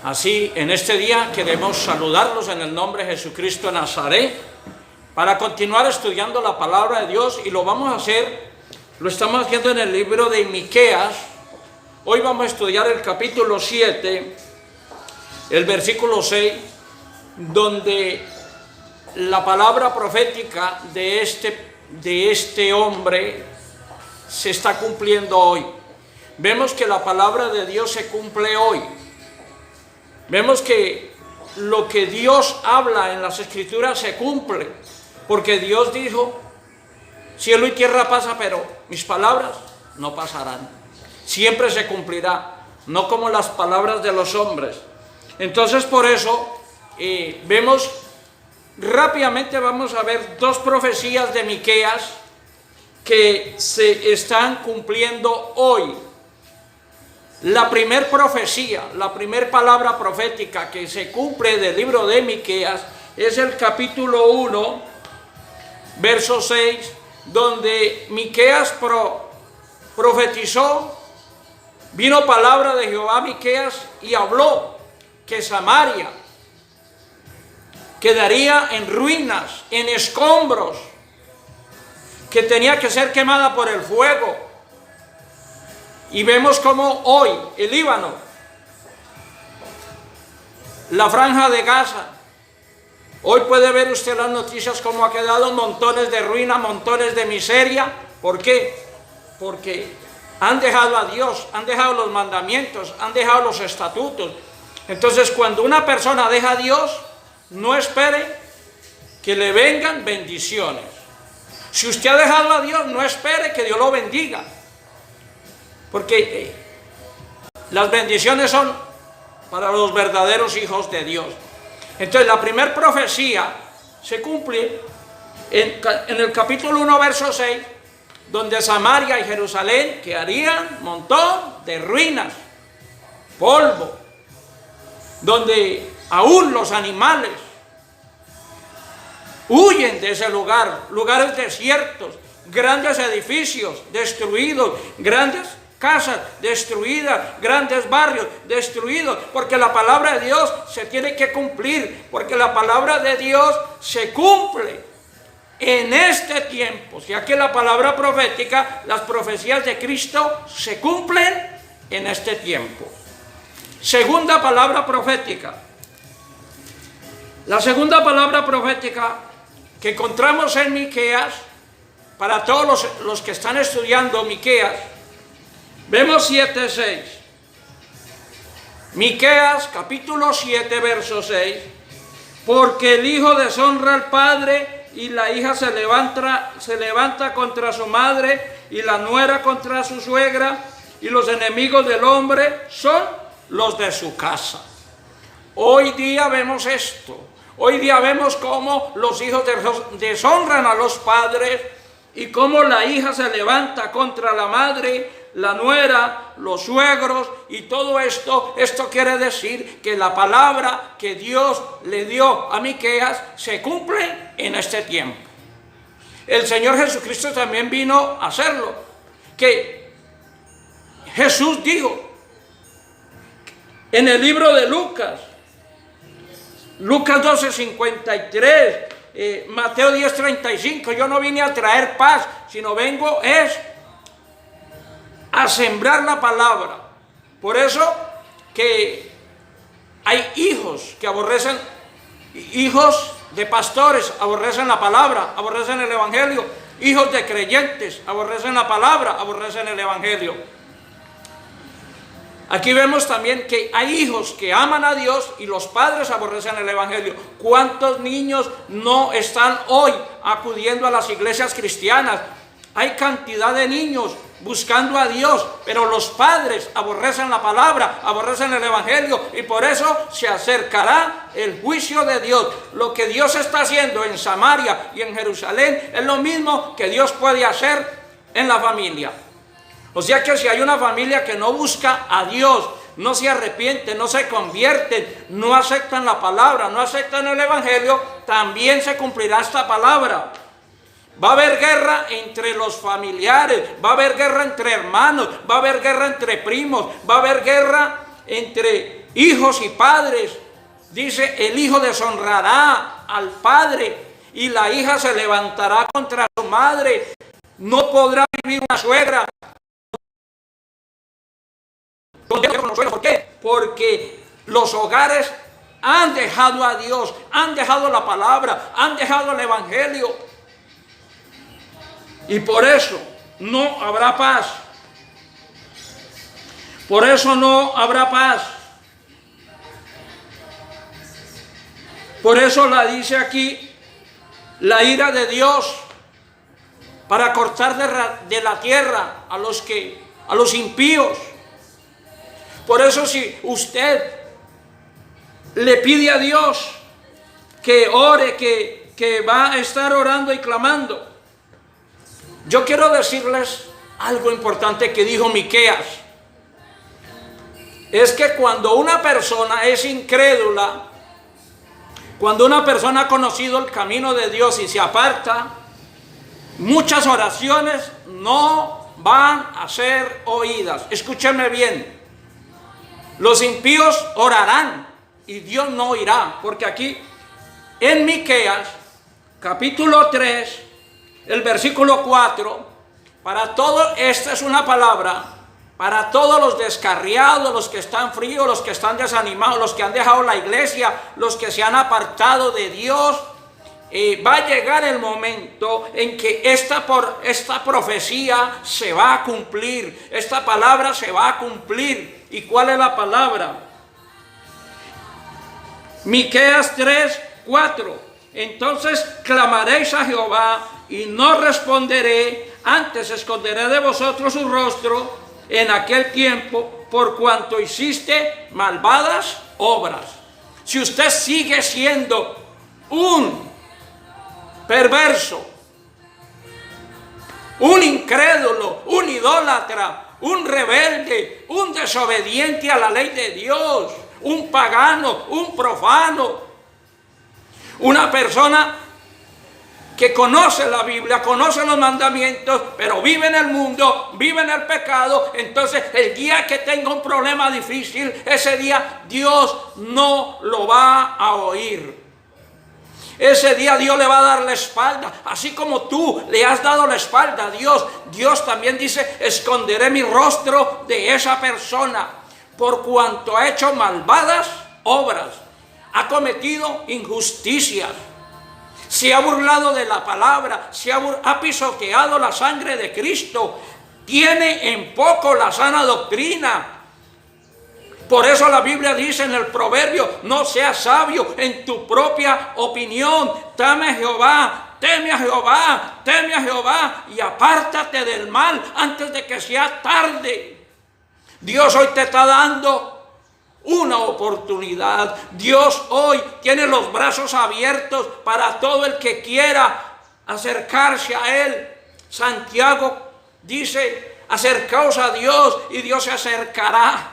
Así, en este día queremos saludarlos en el nombre de Jesucristo de Nazaret para continuar estudiando la palabra de Dios, y lo vamos a hacer, lo estamos haciendo en el libro de Miqueas. Hoy vamos a estudiar el capítulo 7, el versículo 6, donde la palabra profética de este hombre se está cumpliendo hoy. Vemos que la palabra de Dios se cumple hoy. Vemos que lo que Dios habla en las Escrituras se cumple, porque Dios dijo: cielo y tierra pasa, pero mis palabras no pasarán. Siempre se cumplirá, no como las palabras de los hombres. Entonces, por eso vemos rápidamente, vamos a ver dos profecías de Miqueas que se están cumpliendo hoy. La primer profecía, la primer palabra profética que se cumple del libro de Miqueas es el capítulo 1, verso 6, donde Miqueas profetizó. Vino palabra de Jehová a Miqueas y habló que Samaria quedaría en ruinas, en escombros, que tenía que ser quemada por el fuego. Y vemos como hoy el Líbano, la franja de Gaza, hoy puede ver usted las noticias como ha quedado, montones de ruina, montones de miseria. ¿Por qué? Porque han dejado a Dios, han dejado los mandamientos, han dejado los estatutos. Entonces, cuando una persona deja a Dios, no espere que le vengan bendiciones. Si usted ha dejado a Dios, no espere que Dios lo bendiga, porque las bendiciones son para los verdaderos hijos de Dios. Entonces, la primera profecía se cumple en el capítulo 1, verso 6, donde Samaria y Jerusalén quedarían un montón de ruinas, polvo, donde aún los animales huyen de ese lugar, lugares desiertos, grandes edificios destruidos, grandes casas destruidas, grandes barrios destruidos, porque la palabra de Dios se tiene que cumplir, porque la palabra de Dios se cumple en este tiempo. Ya que la palabra profética, las profecías de Cristo se cumplen en este tiempo. Segunda palabra profética. La segunda palabra profética que encontramos en Miqueas, para todos los que están estudiando Miqueas, vemos 7:6. Miqueas capítulo 7, verso 6. Porque el hijo deshonra al padre, y la hija se levanta contra su madre, y la nuera contra su suegra, y los enemigos del hombre son los de su casa. Hoy día vemos esto. Hoy día vemos cómo los hijos deshonran a los padres, y cómo la hija se levanta contra la madre, la nuera, los suegros, y todo esto. Esto quiere decir que la palabra que Dios le dio a Miqueas se cumple en este tiempo. El Señor Jesucristo también vino a hacerlo. Que Jesús dijo en el libro de Lucas 12:53, Mateo 10:35, yo no vine a traer paz, sino vengo a sembrar la palabra. Por eso que hay hijos que aborrecen, hijos de pastores aborrecen la palabra, aborrecen el evangelio. Hijos de creyentes aborrecen la palabra, aborrecen el evangelio. Aquí vemos también que hay hijos que aman a Dios y los padres aborrecen el evangelio. ¿Cuántos niños no están hoy acudiendo a las iglesias cristianas? Hay cantidad de niños buscando a Dios, pero los padres aborrecen la palabra, aborrecen el evangelio, y por eso se acercará el juicio de Dios. Lo que Dios está haciendo en Samaria y en Jerusalén es lo mismo que Dios puede hacer en la familia. O sea que si hay una familia que no busca a Dios, no se arrepiente, no se convierte, no aceptan la palabra, no aceptan el evangelio, también se cumplirá esta palabra. Va a haber guerra entre los familiares, va a haber guerra entre hermanos, va a haber guerra entre primos, va a haber guerra entre hijos y padres. Dice, el hijo deshonrará al padre y la hija se levantará contra su madre. No podrá vivir una suegra. ¿Por qué? Porque los hogares han dejado a Dios, han dejado la palabra, han dejado el evangelio. Y por eso no habrá paz. Por eso no habrá paz. Por eso la dice aquí, la ira de Dios para cortar de la tierra a los impíos. Por eso si usted le pide a Dios que ore, que va a estar orando y clamando. Yo quiero decirles algo importante que dijo Miqueas. Es que cuando una persona es incrédula, cuando una persona ha conocido el camino de Dios y se aparta, muchas oraciones no van a ser oídas. Escúcheme bien. Los impíos orarán y Dios no oirá, porque aquí en Miqueas, capítulo 3, el versículo 4, para todo, esta es una palabra, para todos los descarriados, los que están fríos, los que están desanimados, los que han dejado la iglesia, los que se han apartado de Dios, va a llegar el momento en que esta profecía se va a cumplir, esta palabra se va a cumplir. ¿Y cuál es la palabra? Miqueas 3, 4. Entonces clamaréis a Jehová y no responderé, antes esconderé de vosotros su rostro en aquel tiempo, por cuanto hiciste malvadas obras. Si usted sigue siendo un perverso, un incrédulo, un idólatra, un rebelde, un desobediente a la ley de Dios, un pagano, un profano, una persona que conoce la Biblia, conoce los mandamientos, pero vive en el mundo, vive en el pecado, entonces el día que tenga un problema difícil, ese día Dios no lo va a oír. Ese día Dios le va a dar la espalda, así como tú le has dado la espalda a Dios. Dios también dice, esconderé mi rostro de esa persona, por cuanto ha hecho malvadas obras, ha cometido injusticias, se ha burlado de la palabra, ha pisoteado la sangre de Cristo, tiene en poco la sana doctrina. Por eso la Biblia dice en el proverbio, no seas sabio en tu propia opinión, teme a Jehová, teme a Jehová, teme a Jehová y apártate del mal antes de que sea tarde. Dios hoy te está dando una oportunidad. Dios hoy tiene los brazos abiertos para todo el que quiera acercarse a Él. Santiago dice, acercaos a Dios y Dios se acercará.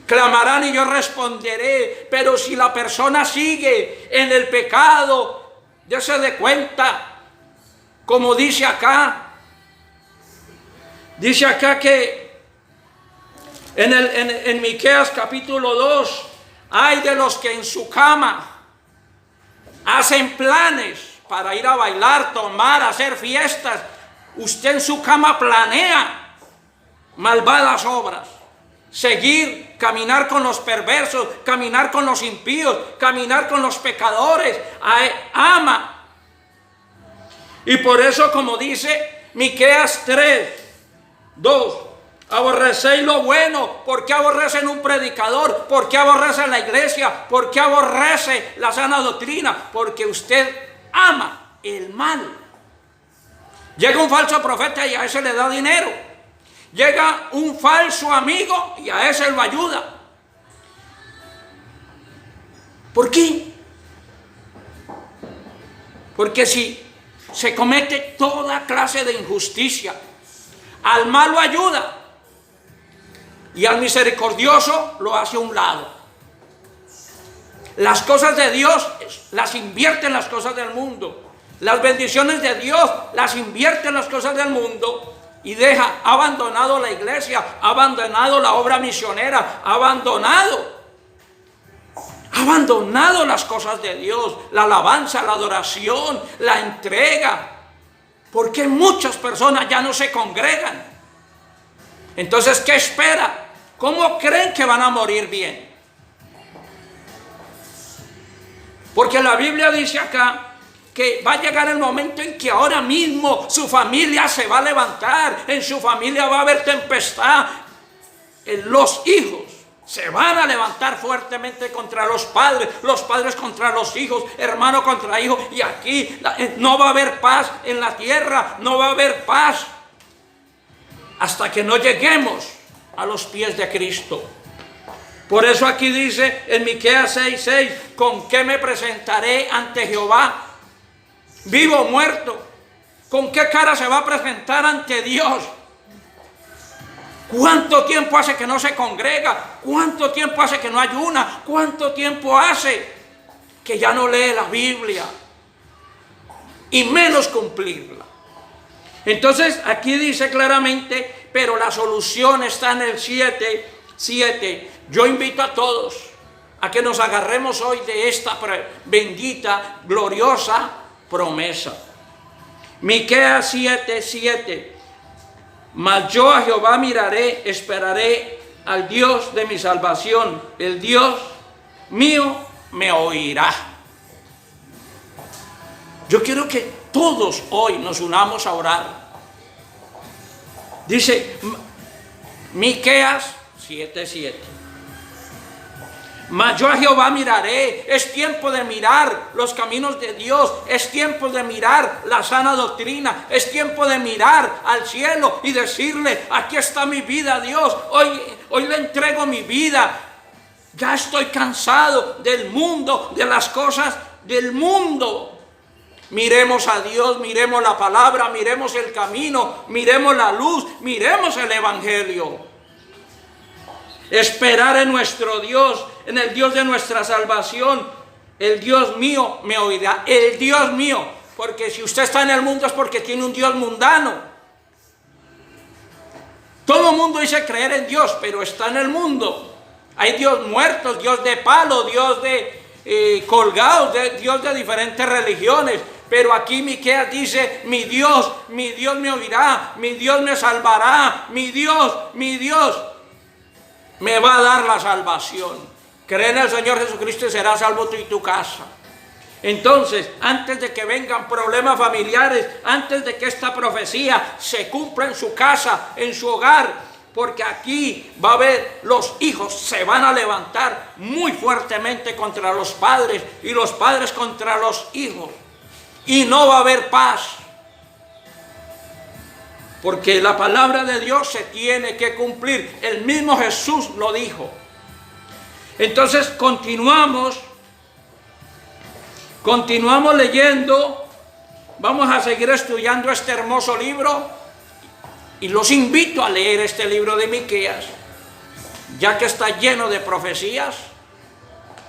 Clamarán y yo responderé. Pero si la persona sigue en el pecado, dése de cuenta, como dice acá que en Miqueas capítulo 2, hay de los que en su cama hacen planes para ir a bailar, tomar, hacer fiestas. Usted en su cama planea malvadas obras. Seguir, caminar con los perversos, caminar con los impíos, caminar con los pecadores. Ama. Y por eso, como dice Miqueas 3, 2, aborrecéis lo bueno. ¿Por qué aborrecen un predicador? ¿Por qué aborrecen la iglesia? ¿Por qué aborrece la sana doctrina? Porque usted ama el mal. Llega un falso profeta y a ese le da dinero. Llega un falso amigo y a ese lo ayuda. ¿Por qué? Porque si se comete toda clase de injusticia, al malo ayuda y al misericordioso lo hace a un lado. Las cosas de Dios las invierte en las cosas del mundo. Las bendiciones de Dios las invierte en las cosas del mundo. y ha abandonado la iglesia, ha abandonado la obra misionera, ha abandonado las cosas de Dios, la alabanza, la adoración, la entrega. Porque muchas personas ya no se congregan. Entonces, ¿qué espera? ¿Cómo creen que van a morir bien? Porque la Biblia dice acá que va a llegar el momento en que ahora mismo su familia se va a levantar, en su familia va a haber tempestad, los hijos se van a levantar fuertemente contra los padres contra los hijos, hermano contra hijo, y aquí no va a haber paz en la tierra, no va a haber paz hasta que no lleguemos a los pies de Cristo. Por eso aquí dice en Miqueas 6:6, ¿con qué me presentaré ante Jehová? ¿Vivo o muerto? ¿Con qué cara se va a presentar ante Dios? ¿Cuánto tiempo hace que no se congrega? ¿Cuánto tiempo hace que no ayuna? ¿Cuánto tiempo hace que ya no lee la Biblia? Y menos cumplirla. Entonces aquí dice claramente, pero la solución está en el 7. Yo invito a todos a que nos agarremos hoy de esta bendita, gloriosa promesa. Miqueas 7:7. Mas yo a Jehová miraré, esperaré al Dios de mi salvación. El Dios mío me oirá. Yo quiero que todos hoy nos unamos a orar. Dice Miqueas 7:7. Mas yo a Jehová miraré. Es tiempo de mirar los caminos de Dios. Es tiempo de mirar la sana doctrina. Es tiempo de mirar al cielo y decirle, aquí está mi vida, Dios. Hoy le entrego mi vida. Ya estoy cansado del mundo, de las cosas del mundo. Miremos a Dios, miremos la palabra, miremos el camino, miremos la luz, miremos el evangelio. Esperar en nuestro Dios, en el Dios de nuestra salvación. El Dios mío me oirá. El Dios mío. Porque si usted está en el mundo es porque tiene un Dios mundano. Todo el mundo dice creer en Dios, pero está en el mundo. Hay Dios muertos, Dios de palo, Dios de colgados, Dios de diferentes religiones. Pero aquí Miqueas dice, mi Dios me oirá, mi Dios me salvará, mi Dios me va a dar la salvación. Cree en el Señor Jesucristo y serás salvo tú y tu casa. Entonces, antes de que vengan problemas familiares, antes de que esta profecía se cumpla en su casa, en su hogar, porque aquí va a haber, los hijos se van a levantar muy fuertemente contra los padres y los padres contra los hijos. Y no va a haber paz. Porque la palabra de Dios se tiene que cumplir. El mismo Jesús lo dijo. Entonces continuamos leyendo. Vamos a seguir estudiando este hermoso libro. Y los invito a leer este libro de Miqueas, ya que está lleno de profecías,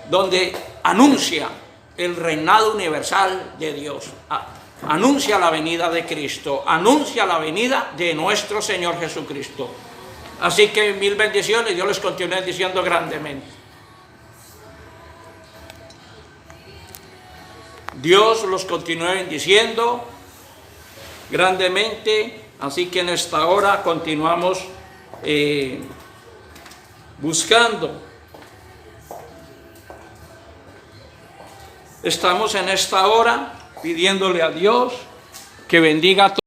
donde anuncia el reinado universal de Dios. Anuncia la venida de Cristo, anuncia la venida de nuestro Señor Jesucristo. Así que mil bendiciones, Dios les continúe diciendo grandemente. Dios los continúe bendiciendo grandemente. Así que en esta hora continuamos buscando. Estamos en esta hora pidiéndole a Dios que bendiga a todos.